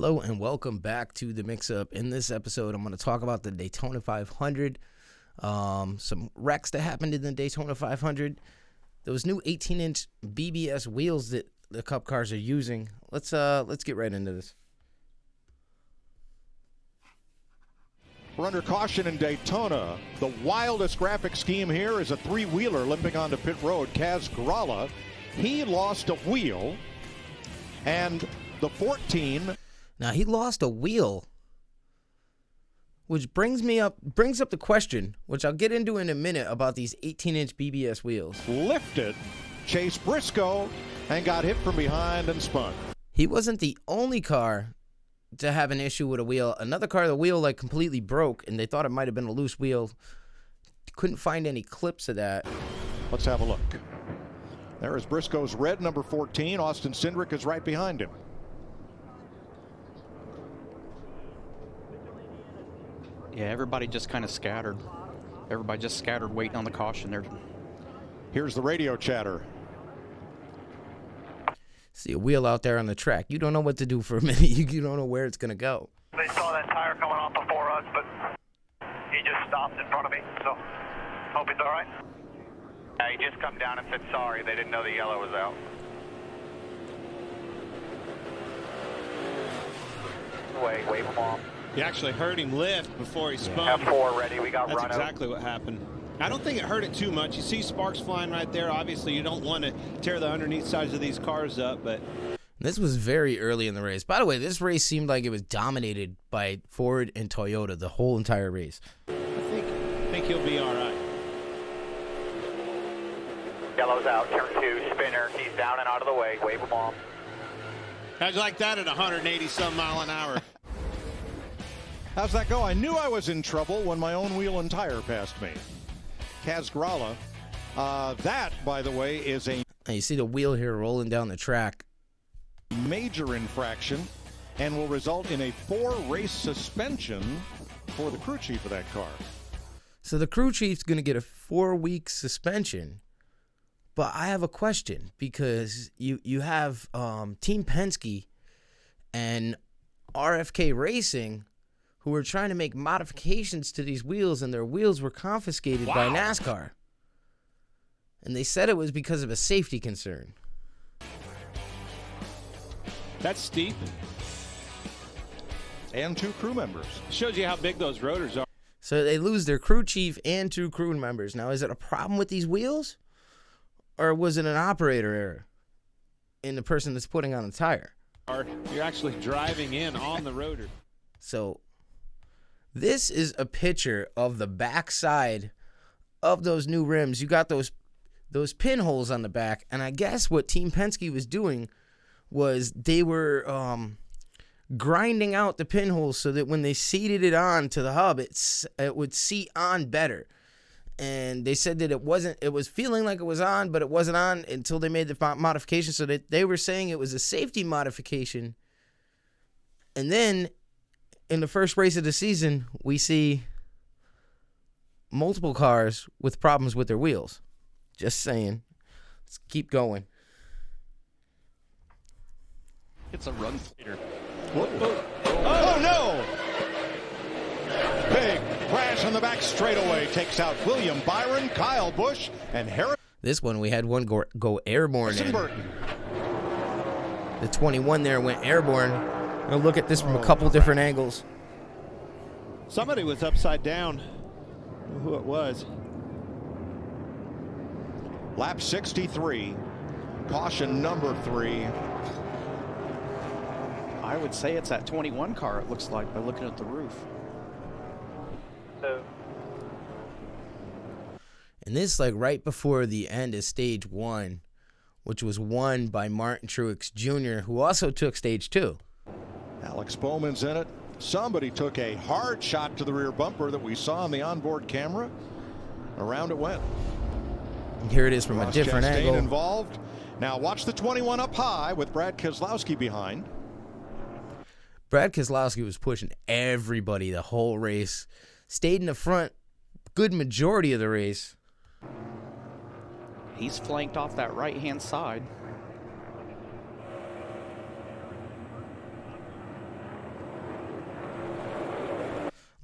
Hello and welcome back to the Mix-Up. In this episode, I'm going to talk about the Daytona 500, some wrecks that happened in the Daytona 500, those new 18-inch BBS wheels that the Cup cars are using. Let's get right into this. We're under caution in Daytona. The wildest graphic scheme here is a three-wheeler limping onto pit road. Kaz Gralla, he lost a wheel, and the 14. Now he lost a wheel, which brings up the question, which I'll get into in a minute, about these 18-inch BBS wheels. Lifted, chased Briscoe, and got hit from behind and spun. He wasn't the only car to have an issue with a wheel. Another car, the wheel completely broke, and they thought it might have been a loose wheel. Couldn't find any clips of that. Let's have a look. There is Briscoe's red number 14. Austin Cindric is right behind him. Yeah, everybody just kind of scattered. Everybody just scattered waiting on the caution there. Here's the radio chatter. See a wheel out there on the track. You don't know what to do for a minute. You don't know where it's going to go. They saw that tire coming off before us, but he just stopped in front of me, so hope he's all right. Yeah, he just come down and said sorry. They didn't know the yellow was out. Wave him off. You actually heard him lift before he spun. Have 4 ready. We got That's run exactly out. what happened. I don't think it hurt it too much. You see sparks flying right there. Obviously, you don't want to tear the underneath sides of these cars up, but this was very early in the race. By the way, this race seemed like it was dominated by Ford and Toyota the whole entire race. I think he'll be all right. Yellow's out. Turn 2. Spinner. He's down and out of the way. Wave him off. How'd you like that at 180-some mile an hour? How's that go? I knew I was in trouble when my own wheel and tire passed me. Kaz Gralla. That, by the way, is a And you see the wheel here rolling down the track. major infraction and will result in a 4-race suspension for the crew chief of that car. So the crew chief's going to get a 4-week suspension. But I have a question, because you have Team Penske and RFK Racing, who were trying to make modifications to these wheels, and their wheels were confiscated by NASCAR. And they said it was because of a safety concern. That's steep. And 2 crew members. Shows you how big those rotors are. So they lose their crew chief and 2 crew members. Now, is it a problem with these wheels? Or was it an operator error in the person that's putting on the tire? You're actually driving in on the rotor. So this is a picture of the backside of those new rims. You got those pinholes on the back, and I guess what Team Penske was doing was they were grinding out the pinholes so that when they seated it on to the hub, it would seat on better. And they said that it was feeling like it was on, but it wasn't on until they made the modification. So that they were saying it was a safety modification. And then in the first race of the season, we see multiple cars with problems with their wheels. Just saying. Let's keep going. It's a run leader. Oh, no! Big crash on the back straightaway takes out William Byron, Kyle Busch, and Harrison. This one, we had one go airborne in. Burton. The 21 there went airborne. Now look at this from a couple different angles. Somebody was upside down. I don't know who it was. Lap 63. Caution number 3. I would say it's that 21 car, it looks like, by looking at the roof. And this right before the end of stage 1, which was won by Martin Truex Jr., who also took stage 2. Alex Bowman's in it. Somebody took a hard shot to the rear bumper that we saw on the onboard camera. Around it went. And here it is from Ross a different Chastain angle. Involved. Now watch the 21 up high with Brad Keselowski behind. Brad Keselowski was pushing everybody the whole race. Stayed in the front good majority of the race. He's flanked off that right-hand side.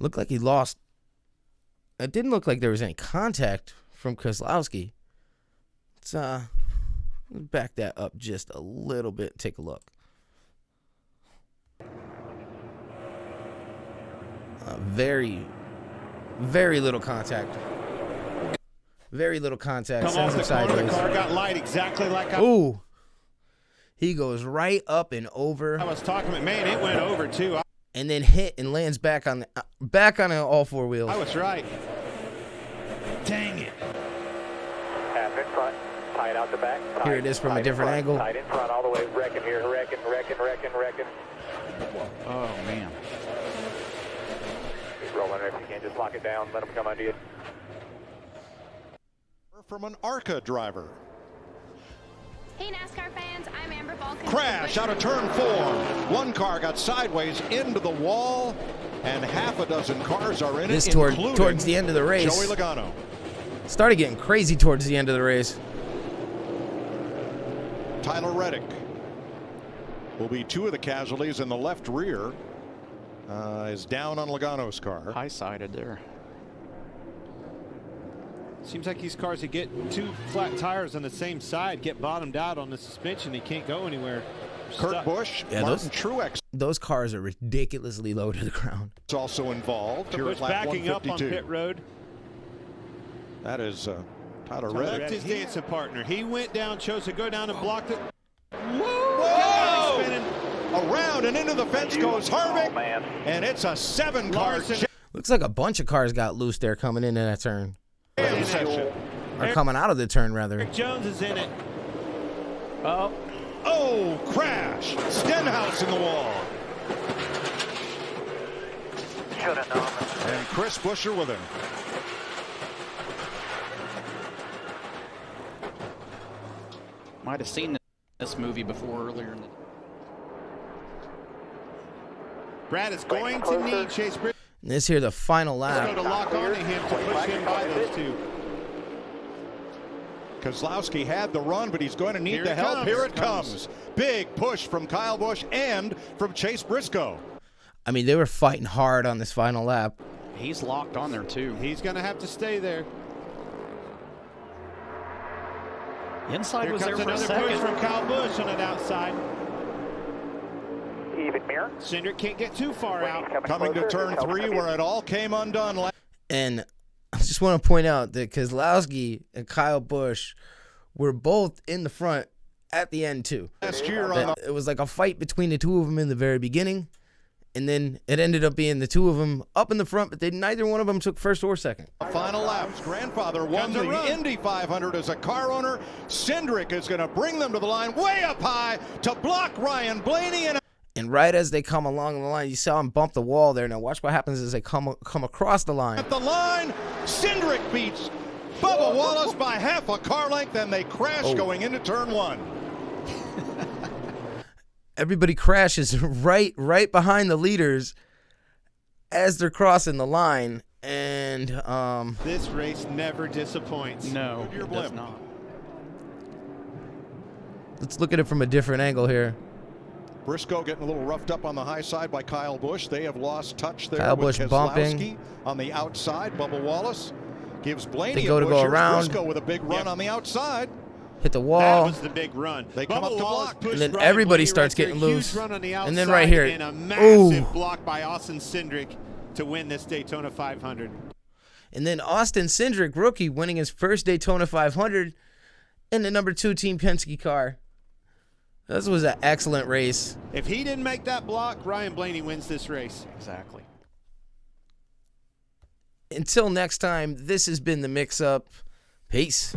Looked like he lost. It didn't look like there was any contact from Keselowski. Let's back that up just a little bit. Take a look. Very, very little contact. Very little contact. Come off the corner, Sideways. the car got light exactly like I Ooh. He goes right up and over. was talking about. Man, it went over too. And then hit and lands back on all four wheels. I was right. Dang it. Half in front, tight out the back. Tight, Here it is from a tight in different front, angle. Tight in front all the way. Wrecking here. Wrecking. Oh, man. Keep rolling if you can. Just lock it down. Let them come under you. From an ARCA driver. Hey NASCAR fans, I'm Amber Balkan. Crash out of turn 4. One car got sideways into the wall, and half a dozen cars are in This it, towards the end of the race. Joey Logano. Started getting crazy towards the end of the race. Tyler Reddick will be 2 of the casualties in the left rear. Is down on Logano's car. High-sided there. Seems like these cars that get 2 flat tires on the same side get bottomed out on the suspension. They can't go anywhere. Kurt Stuck. Busch, Yeah, Martin Truex Those cars are ridiculously low to the ground. is also involved here Busch at lap backing up on 152. pit road. That is Tyler Left Reddick. his dancing partner. He went down, chose to go down and blocked it. Whoa! Spinning. Around and into the fence goes Harvick, and it's a 7-car Larson. Looks like a bunch of cars got loose there coming into that turn. jam session. Or coming out of the turn, rather. Eric Jones is in it. Oh, crash! Stenhouse in the wall. Should have known. And Chris Buescher with him. Might have seen this movie before earlier in the Brad is going to need Chase Briscoe And this here, the final lap. to lock onto him to push him by those 2. Kozlowski had the run, but he's going to need Here the it help. comes. Here it comes. Big push from Kyle Busch and from Chase Briscoe. I mean, they were fighting hard on this final lap. He's locked on there, too. He's going to have to stay there. Inside Here was there comes for a another second. push from Kyle Busch on the outside. Even mirror. Cindric can't get too far out. Coming to turn 3 where it all came undone. And I just want to point out that Keselowski and Kyle Busch were both in the front at the end, too. Last year on It was like a fight between the two of them in the very beginning. And then it ended up being the two of them up in the front, but neither one of them took first or second. the final lap. His grandfather won Comes a the run. Indy 500 as a car owner. Cindric is going to bring them to the line way up high to block Ryan Blaney. And right as they come along the line, you saw him bump the wall there. Now watch what happens as they come across the line. At the line, Cindric beats Bubba Wallace by half a car length, and they crash going into turn 1. Everybody crashes right behind the leaders as they're crossing the line. And This race never disappoints. No, Your it does blimp. not. let's look at it from a different angle here. Briscoe getting a little roughed up on the high side by Kyle Busch. They have lost touch there Kyle with Busch Keselowski bumping. on the outside. Bubba Wallace gives Blaney They go a to push. go Here's around. Briscoe with a big run Yep. on the outside. Hit the That wall. was the big run. They come Bubba up to Wallace block. pushed And then Ryan everybody Blaney starts right there. getting loose. Huge run on the outside And then right here, and a massive ooh. block by Austin Cindric to win this Daytona 500. And then Austin Cindric, rookie, winning his first Daytona 500 in the number 2 Team Penske car. This was an excellent race. If he didn't make that block, Ryan Blaney wins this race. Exactly. Until next time, this has been The Mix Up. Peace.